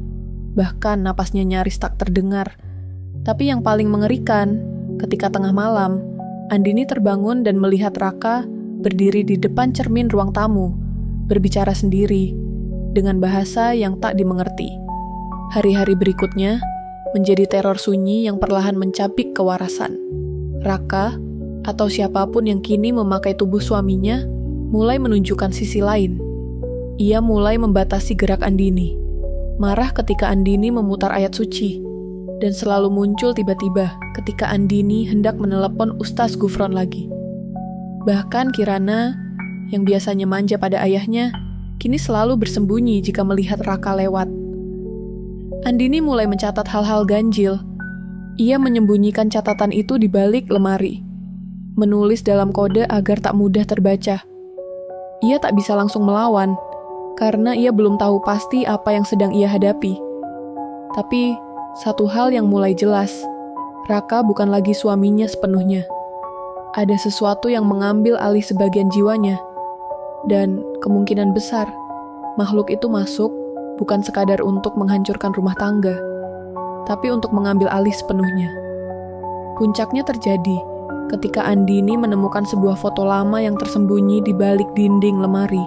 Bahkan napasnya nyaris tak terdengar. Tapi yang paling mengerikan, ketika tengah malam, Andini terbangun dan melihat Raka berdiri di depan cermin ruang tamu, berbicara sendiri, dengan bahasa yang tak dimengerti. Hari-hari berikutnya menjadi teror sunyi yang perlahan mencabik kewarasan. Raka, atau siapapun yang kini memakai tubuh suaminya, mulai menunjukkan sisi lain. Ia mulai membatasi gerak Andini, marah ketika Andini memutar ayat suci, dan selalu muncul tiba-tiba ketika Andini hendak menelepon Ustaz Gufron lagi. Bahkan Kirana, yang biasanya manja pada ayahnya, kini selalu bersembunyi jika melihat Raka lewat. Andini mulai mencatat hal-hal ganjil. Ia menyembunyikan catatan itu di balik lemari, menulis dalam kode agar tak mudah terbaca. Ia tak bisa langsung melawan, karena ia belum tahu pasti apa yang sedang ia hadapi. Tapi, satu hal yang mulai jelas, Raka bukan lagi suaminya sepenuhnya. Ada sesuatu yang mengambil alih sebagian jiwanya, dan kemungkinan besar, makhluk itu masuk bukan sekadar untuk menghancurkan rumah tangga, tapi untuk mengambil alih sepenuhnya. Puncaknya terjadi ketika Andini menemukan sebuah foto lama yang tersembunyi di balik dinding lemari.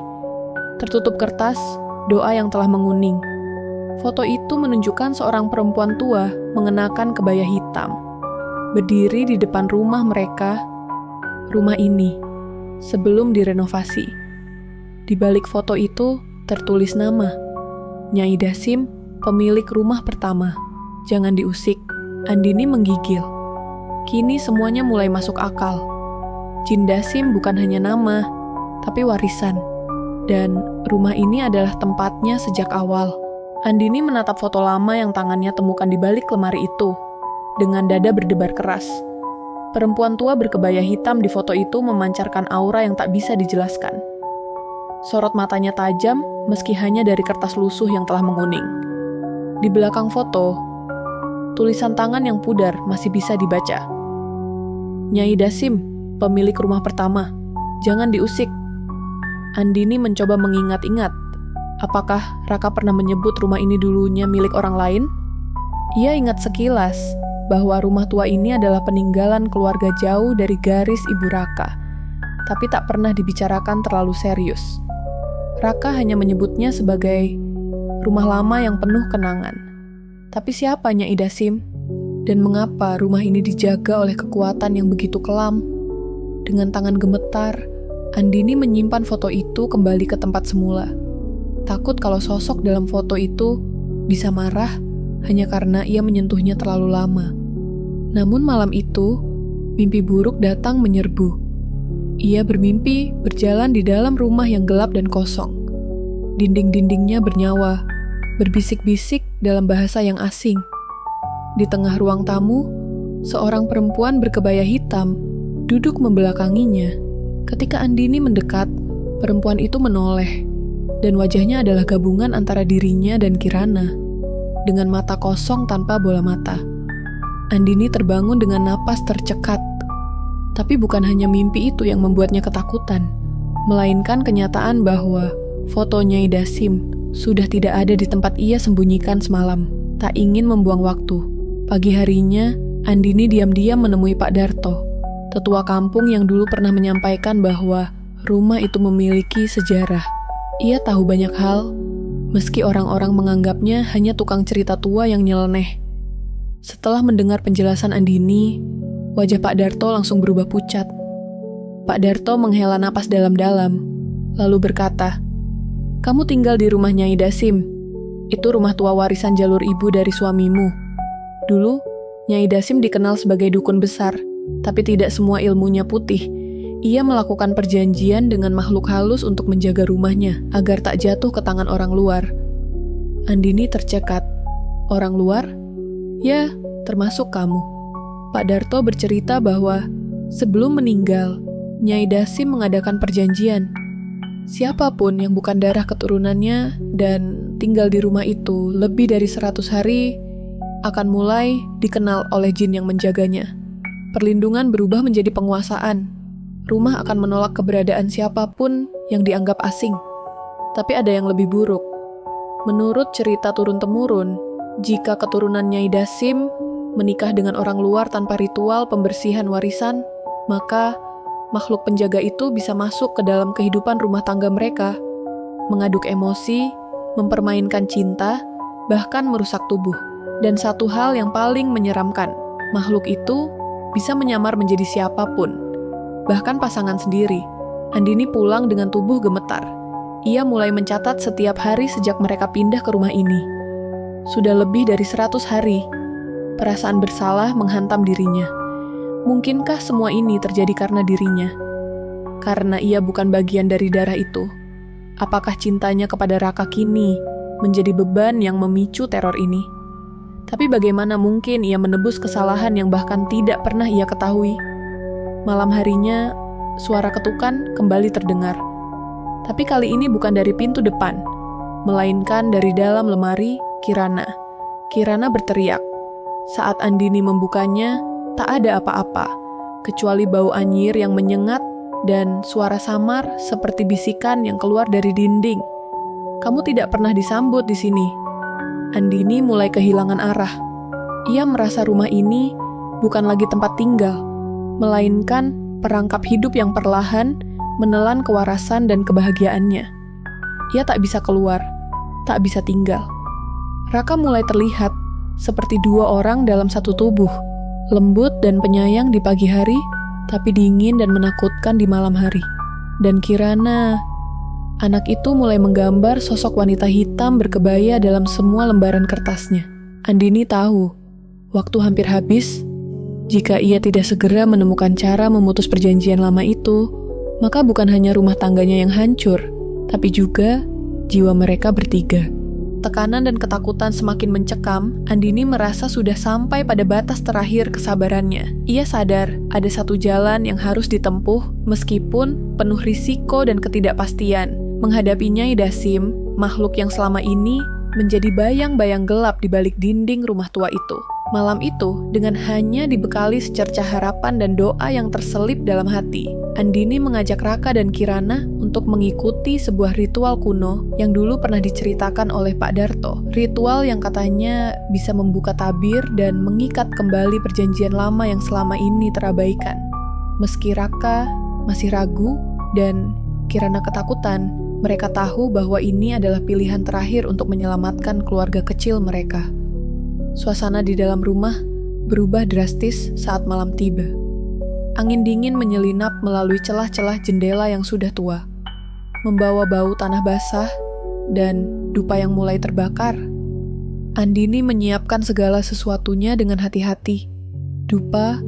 Tertutup kertas, doa yang telah menguning. Foto itu menunjukkan seorang perempuan tua mengenakan kebaya hitam, berdiri di depan rumah mereka, rumah ini, sebelum direnovasi. Di balik foto itu tertulis nama, Nyai Dasim, pemilik rumah pertama. Jangan diusik. Andini menggigil. Kini semuanya mulai masuk akal. Jin Dasim bukan hanya nama, tapi warisan. Dan rumah ini adalah tempatnya sejak awal. Andini menatap foto lama yang tangannya temukan di balik lemari itu, dengan dada berdebar keras. Perempuan tua berkebaya hitam di foto itu memancarkan aura yang tak bisa dijelaskan. Sorot matanya tajam, meski hanya dari kertas lusuh yang telah menguning. Di belakang foto, tulisan tangan yang pudar masih bisa dibaca. Nyai Dasim, pemilik rumah pertama. Jangan diusik. Andini mencoba mengingat-ingat. Apakah Raka pernah menyebut rumah ini dulunya milik orang lain? Ia ingat sekilas bahwa rumah tua ini adalah peninggalan keluarga jauh dari garis ibu Raka, tapi tak pernah dibicarakan terlalu serius. Raka hanya menyebutnya sebagai rumah lama yang penuh kenangan. Tapi siapa Nyai Dasim? Dan mengapa rumah ini dijaga oleh kekuatan yang begitu kelam? Dengan tangan gemetar, Andini menyimpan foto itu kembali ke tempat semula. Takut kalau sosok dalam foto itu bisa marah hanya karena ia menyentuhnya terlalu lama. Namun malam itu, mimpi buruk datang menyerbu. Ia bermimpi berjalan di dalam rumah yang gelap dan kosong. Dinding-dindingnya bernyawa, berbisik-bisik dalam bahasa yang asing. Di tengah ruang tamu, seorang perempuan berkebaya hitam duduk membelakanginya. Ketika Andini mendekat, perempuan itu menoleh, dan wajahnya adalah gabungan antara dirinya dan Kirana, dengan mata kosong tanpa bola mata. Andini terbangun dengan napas tercekat. Tapi bukan hanya mimpi itu yang membuatnya ketakutan, melainkan kenyataan bahwa foto Nyai Dasim sudah tidak ada di tempat ia sembunyikan semalam. Tak ingin membuang waktu. Pagi harinya, Andini diam-diam menemui Pak Darto, tetua kampung yang dulu pernah menyampaikan bahwa rumah itu memiliki sejarah. Ia tahu banyak hal, meski orang-orang menganggapnya hanya tukang cerita tua yang nyeleneh. Setelah mendengar penjelasan Andini, wajah Pak Darto langsung berubah pucat. Pak Darto menghela napas dalam-dalam, lalu berkata, "Kamu tinggal di rumah Nyai Dasim. Itu rumah tua warisan jalur ibu dari suamimu. Dulu, Nyai Dasim dikenal sebagai dukun besar, tapi tidak semua ilmunya putih. Ia melakukan perjanjian dengan makhluk halus untuk menjaga rumahnya agar tak jatuh ke tangan orang luar." Andini tercekat. "Orang luar?" "Ya, termasuk kamu." Pak Darto bercerita bahwa sebelum meninggal, Nyai Dasim mengadakan perjanjian. Siapapun yang bukan darah keturunannya dan tinggal di rumah itu lebih dari 100 hari akan mulai dikenal oleh jin yang menjaganya. Perlindungan berubah menjadi penguasaan. Rumah akan menolak keberadaan siapapun yang dianggap asing. Tapi ada yang lebih buruk. Menurut cerita turun-temurun, jika keturunan Nyai Dasim menikah dengan orang luar tanpa ritual pembersihan warisan, maka makhluk penjaga itu bisa masuk ke dalam kehidupan rumah tangga mereka, mengaduk emosi, mempermainkan cinta, bahkan merusak tubuh. Dan satu hal yang paling menyeramkan, makhluk itu bisa menyamar menjadi siapapun, bahkan pasangan sendiri. Andini pulang dengan tubuh gemetar. Ia mulai mencatat setiap hari sejak mereka pindah ke rumah ini. Sudah lebih dari 100 hari. Perasaan bersalah menghantam dirinya. Mungkinkah semua ini terjadi karena dirinya? Karena ia bukan bagian dari darah itu. Apakah cintanya kepada Raka kini menjadi beban yang memicu teror ini? Tapi bagaimana mungkin ia menebus kesalahan yang bahkan tidak pernah ia ketahui? Malam harinya, suara ketukan kembali terdengar. Tapi kali ini bukan dari pintu depan, melainkan dari dalam lemari Kirana. Kirana berteriak. Saat Andini membukanya, tak ada apa-apa, kecuali bau anyir yang menyengat dan suara samar seperti bisikan yang keluar dari dinding. Kamu tidak pernah disambut di sini. Andini mulai kehilangan arah. Ia merasa rumah ini bukan lagi tempat tinggal, melainkan perangkap hidup yang perlahan menelan kewarasan dan kebahagiaannya. Ia tak bisa keluar, tak bisa tinggal. Raka mulai terlihat seperti dua orang dalam satu tubuh, lembut dan penyayang di pagi hari, tapi dingin dan menakutkan di malam hari. Dan Kirana, anak itu mulai menggambar sosok wanita hitam berkebaya dalam semua lembaran kertasnya. Andini tahu, waktu hampir habis. Jika ia tidak segera menemukan cara memutus perjanjian lama itu, maka bukan hanya rumah tangganya yang hancur, tapi juga jiwa mereka bertiga. Tekanan dan ketakutan semakin mencekam. Andini merasa sudah sampai pada batas terakhir kesabarannya. Ia sadar ada satu jalan yang harus ditempuh meskipun penuh risiko dan ketidakpastian. Menghadapi Nyai Dasim, makhluk yang selama ini menjadi bayang-bayang gelap di balik dinding rumah tua itu. Malam itu, dengan hanya dibekali secercah harapan dan doa yang terselip dalam hati, Andini mengajak Raka dan Kirana untuk mengikuti sebuah ritual kuno yang dulu pernah diceritakan oleh Pak Darto. Ritual yang katanya bisa membuka tabir dan mengikat kembali perjanjian lama yang selama ini terabaikan. Meski Raka masih ragu dan Kirana ketakutan, mereka tahu bahwa ini adalah pilihan terakhir untuk menyelamatkan keluarga kecil mereka. Suasana di dalam rumah berubah drastis saat malam tiba. Angin dingin menyelinap melalui celah-celah jendela yang sudah tua, membawa bau tanah basah dan dupa yang mulai terbakar. Andini menyiapkan segala sesuatunya dengan hati-hati. Dupa,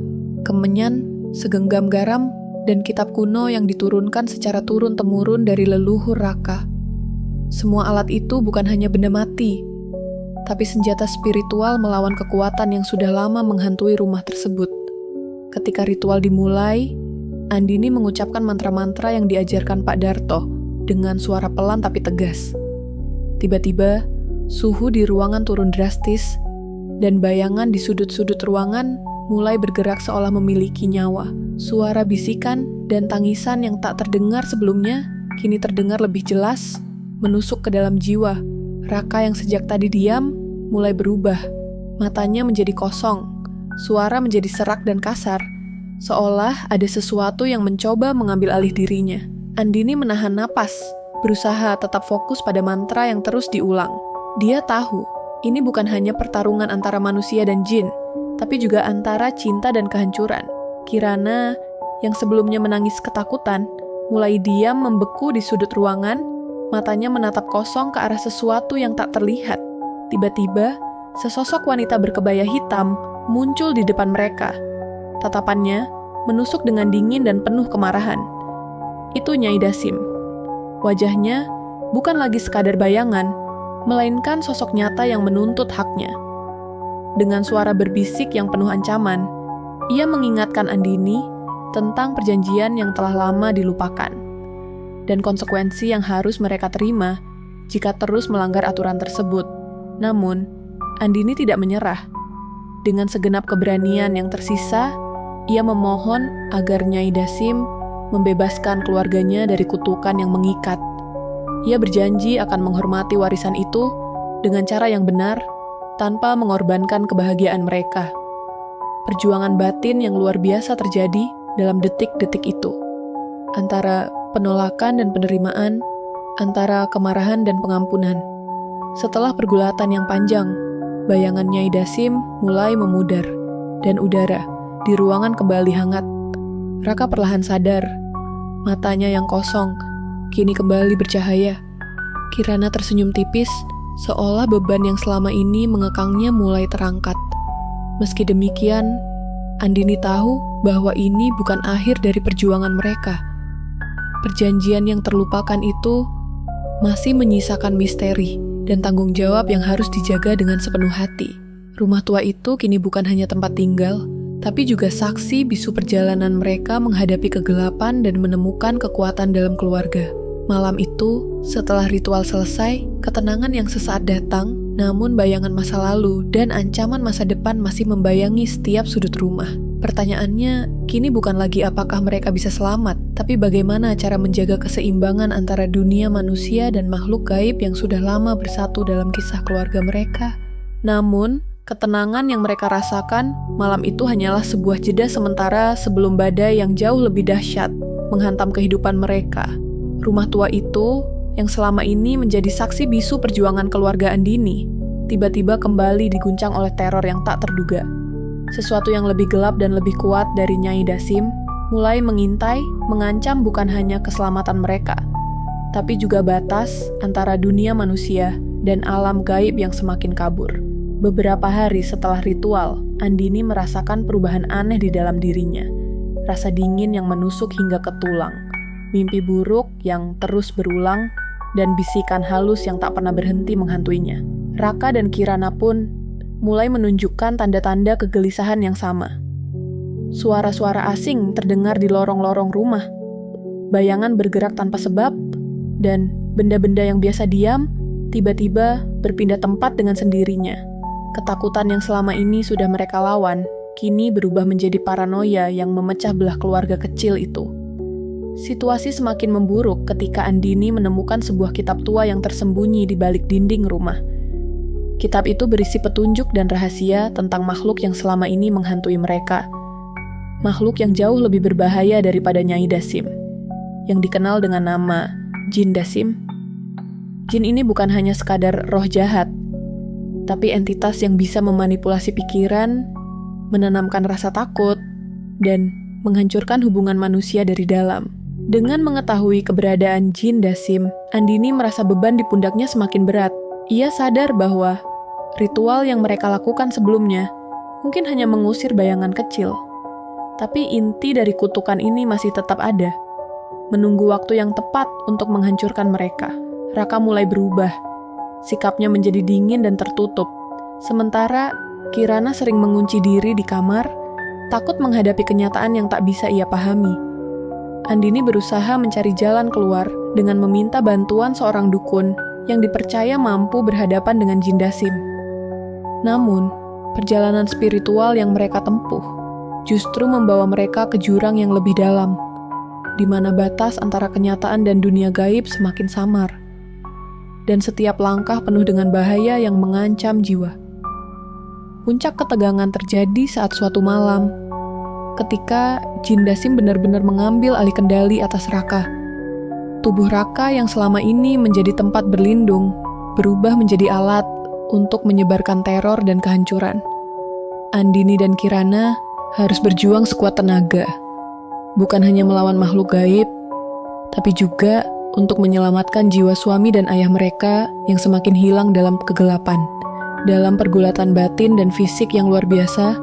kemenyan, segenggam garam, dan kitab kuno yang diturunkan secara turun-temurun dari leluhur Raka. Semua alat itu bukan hanya benda mati, tapi senjata spiritual melawan kekuatan yang sudah lama menghantui rumah tersebut. Ketika ritual dimulai, Andini mengucapkan mantra-mantra yang diajarkan Pak Darto dengan suara pelan tapi tegas. Tiba-tiba, suhu di ruangan turun drastis, dan bayangan di sudut-sudut ruangan mulai bergerak seolah memiliki nyawa. Suara bisikan dan tangisan yang tak terdengar sebelumnya kini terdengar lebih jelas, menusuk ke dalam jiwa. Raka yang sejak tadi diam mulai berubah. Matanya menjadi kosong, suara menjadi serak dan kasar, seolah ada sesuatu yang mencoba mengambil alih dirinya. Andini menahan napas, berusaha tetap fokus pada mantra yang terus diulang. Dia tahu, ini bukan hanya pertarungan antara manusia dan jin, tapi juga antara cinta dan kehancuran. Kirana, yang sebelumnya menangis ketakutan, mulai diam membeku di sudut ruangan. Matanya menatap kosong ke arah sesuatu yang tak terlihat. Tiba-tiba, sesosok wanita berkebaya hitam muncul di depan mereka. Tatapannya menusuk dengan dingin dan penuh kemarahan. Itu Nyai Dasim. Wajahnya bukan lagi sekadar bayangan, melainkan sosok nyata yang menuntut haknya. Dengan suara berbisik yang penuh ancaman, ia mengingatkan Andini tentang perjanjian yang telah lama dilupakan, dan konsekuensi yang harus mereka terima jika terus melanggar aturan tersebut. Namun, Andini tidak menyerah. Dengan segenap keberanian yang tersisa, ia memohon agar Nyai Dasim membebaskan keluarganya dari kutukan yang mengikat. Ia berjanji akan menghormati warisan itu dengan cara yang benar, tanpa mengorbankan kebahagiaan mereka. Perjuangan batin yang luar biasa terjadi dalam detik-detik itu. Antara penolakan dan penerimaan, antara kemarahan dan pengampunan. Setelah pergulatan yang panjang, bayangan Nyai Dasim mulai memudar, dan udara di ruangan kembali hangat. Raka perlahan sadar, matanya yang kosong kini kembali bercahaya. Kirana tersenyum tipis, seolah beban yang selama ini mengekangnya mulai terangkat. Meski demikian, Andini tahu bahwa ini bukan akhir dari perjuangan mereka. Perjanjian yang terlupakan itu masih menyisakan misteri dan tanggung jawab yang harus dijaga dengan sepenuh hati. Rumah tua itu kini bukan hanya tempat tinggal, tapi juga saksi bisu perjalanan mereka menghadapi kegelapan dan menemukan kekuatan dalam keluarga. Malam itu, setelah ritual selesai, ketenangan yang sesaat datang, namun bayangan masa lalu dan ancaman masa depan masih membayangi setiap sudut rumah. Pertanyaannya, kini bukan lagi apakah mereka bisa selamat, tapi bagaimana cara menjaga keseimbangan antara dunia manusia dan makhluk gaib yang sudah lama bersatu dalam kisah keluarga mereka. Namun, ketenangan yang mereka rasakan malam itu hanyalah sebuah jeda sementara sebelum badai yang jauh lebih dahsyat menghantam kehidupan mereka. Rumah tua itu, yang selama ini menjadi saksi bisu perjuangan keluarga Andini, tiba-tiba kembali diguncang oleh teror yang tak terduga. Sesuatu yang lebih gelap dan lebih kuat dari Nyai Dasim mulai mengintai, mengancam bukan hanya keselamatan mereka, tapi juga batas antara dunia manusia dan alam gaib yang semakin kabur. Beberapa hari setelah ritual, Andini merasakan perubahan aneh di dalam dirinya. Rasa dingin yang menusuk hingga ke tulang, mimpi buruk yang terus berulang, dan bisikan halus yang tak pernah berhenti menghantuinya. Raka dan Kirana pun mulai menunjukkan tanda-tanda kegelisahan yang sama. Suara-suara asing terdengar di lorong-lorong rumah. Bayangan bergerak tanpa sebab, dan benda-benda yang biasa diam tiba-tiba berpindah tempat dengan sendirinya. Ketakutan yang selama ini sudah mereka lawan, kini berubah menjadi paranoia yang memecah belah keluarga kecil itu. Situasi semakin memburuk ketika Andini menemukan sebuah kitab tua yang tersembunyi di balik dinding rumah. Kitab itu berisi petunjuk dan rahasia tentang makhluk yang selama ini menghantui mereka. Makhluk yang jauh lebih berbahaya daripada Nyai Dasim, yang dikenal dengan nama Jin Dasim. Jin ini bukan hanya sekadar roh jahat, tapi entitas yang bisa memanipulasi pikiran, menanamkan rasa takut, dan menghancurkan hubungan manusia dari dalam. Dengan mengetahui keberadaan Jin Dasim, Andini merasa beban di pundaknya semakin berat. Ia sadar bahwa ritual yang mereka lakukan sebelumnya mungkin hanya mengusir bayangan kecil. Tapi inti dari kutukan ini masih tetap ada, menunggu waktu yang tepat untuk menghancurkan mereka. Raka mulai berubah, sikapnya menjadi dingin dan tertutup. Sementara Kirana sering mengunci diri di kamar, takut menghadapi kenyataan yang tak bisa ia pahami. Andini berusaha mencari jalan keluar dengan meminta bantuan seorang dukun yang dipercaya mampu berhadapan dengan Jin Dasim. Namun, perjalanan spiritual yang mereka tempuh justru membawa mereka ke jurang yang lebih dalam, di mana batas antara kenyataan dan dunia gaib semakin samar, dan setiap langkah penuh dengan bahaya yang mengancam jiwa. Puncak ketegangan terjadi saat suatu malam, ketika Jin Dasim benar-benar mengambil alih kendali atas Raka. Tubuh Raka yang selama ini menjadi tempat berlindung, berubah menjadi alat untuk menyebarkan teror dan kehancuran. Andini dan Kirana harus berjuang sekuat tenaga, bukan hanya melawan makhluk gaib, tapi juga untuk menyelamatkan jiwa suami dan ayah mereka yang semakin hilang dalam kegelapan. Dalam pergulatan batin dan fisik yang luar biasa,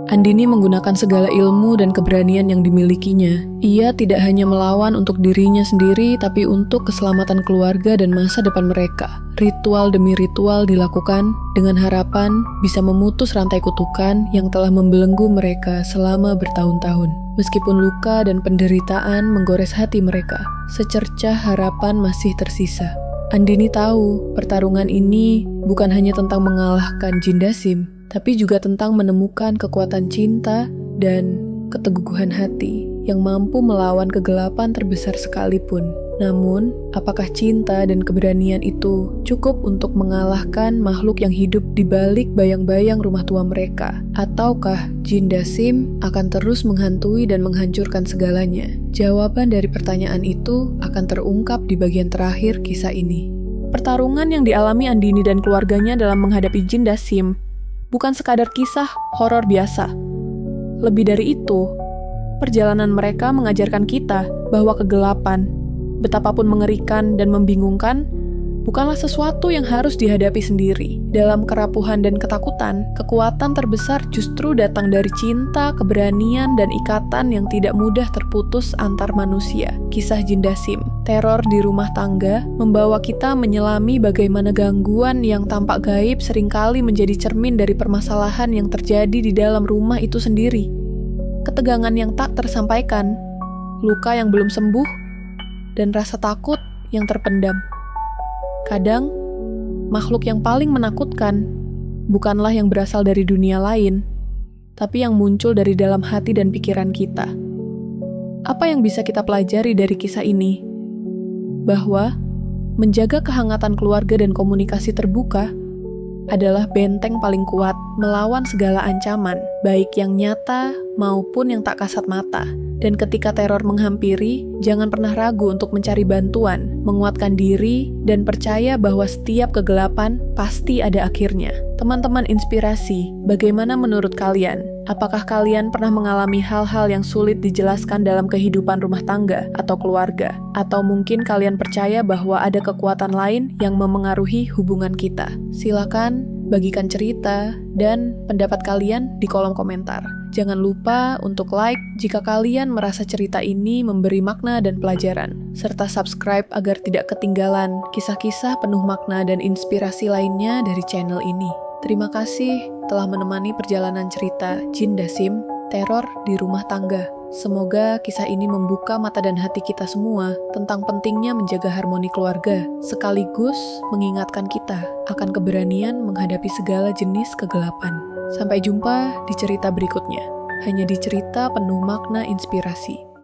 Andini menggunakan segala ilmu dan keberanian yang dimilikinya. Ia tidak hanya melawan untuk dirinya sendiri, tapi untuk keselamatan keluarga dan masa depan mereka. Ritual demi ritual dilakukan dengan harapan bisa memutus rantai kutukan yang telah membelenggu mereka selama bertahun-tahun. Meskipun luka dan penderitaan menggores hati mereka, secercah harapan masih tersisa. Andini tahu pertarungan ini bukan hanya tentang mengalahkan Jin Dasim, tapi juga tentang menemukan kekuatan cinta dan keteguhan hati yang mampu melawan kegelapan terbesar sekalipun. Namun, apakah cinta dan keberanian itu cukup untuk mengalahkan makhluk yang hidup di balik bayang-bayang rumah tua mereka? Ataukah Jin Dasim akan terus menghantui dan menghancurkan segalanya? Jawaban dari pertanyaan itu akan terungkap di bagian terakhir kisah ini. Pertarungan yang dialami Andini dan keluarganya dalam menghadapi Jin Dasim bukan sekadar kisah horor biasa. Lebih dari itu, perjalanan mereka mengajarkan kita bahwa kegelapan, betapapun mengerikan dan membingungkan, bukanlah sesuatu yang harus dihadapi sendiri. Dalam kerapuhan dan ketakutan, kekuatan terbesar justru datang dari cinta, keberanian, dan ikatan yang tidak mudah terputus antar manusia. Kisah Jin Dasim, teror di rumah tangga, membawa kita menyelami bagaimana gangguan yang tampak gaib seringkali menjadi cermin dari permasalahan yang terjadi di dalam rumah itu sendiri. Ketegangan yang tak tersampaikan, luka yang belum sembuh, dan rasa takut yang terpendam. Kadang, makhluk yang paling menakutkan bukanlah yang berasal dari dunia lain, tapi yang muncul dari dalam hati dan pikiran kita. Apa yang bisa kita pelajari dari kisah ini? Bahwa menjaga kehangatan keluarga dan komunikasi terbuka adalah benteng paling kuat melawan segala ancaman, baik yang nyata maupun yang tak kasat mata. Dan ketika teror menghampiri, jangan pernah ragu untuk mencari bantuan, menguatkan diri, dan percaya bahwa setiap kegelapan pasti ada akhirnya. Teman-teman inspirasi, bagaimana menurut kalian? Apakah kalian pernah mengalami hal-hal yang sulit dijelaskan dalam kehidupan rumah tangga atau keluarga? Atau mungkin kalian percaya bahwa ada kekuatan lain yang memengaruhi hubungan kita? Silakan bagikan cerita dan pendapat kalian di kolom komentar. Jangan lupa untuk like jika kalian merasa cerita ini memberi makna dan pelajaran, serta subscribe agar tidak ketinggalan kisah-kisah penuh makna dan inspirasi lainnya dari channel ini. Terima kasih telah menemani perjalanan cerita Jin Dasim, teror di rumah tangga. Semoga kisah ini membuka mata dan hati kita semua tentang pentingnya menjaga harmoni keluarga, sekaligus mengingatkan kita akan keberanian menghadapi segala jenis kegelapan. Sampai jumpa di cerita berikutnya, hanya di cerita penuh makna inspirasi.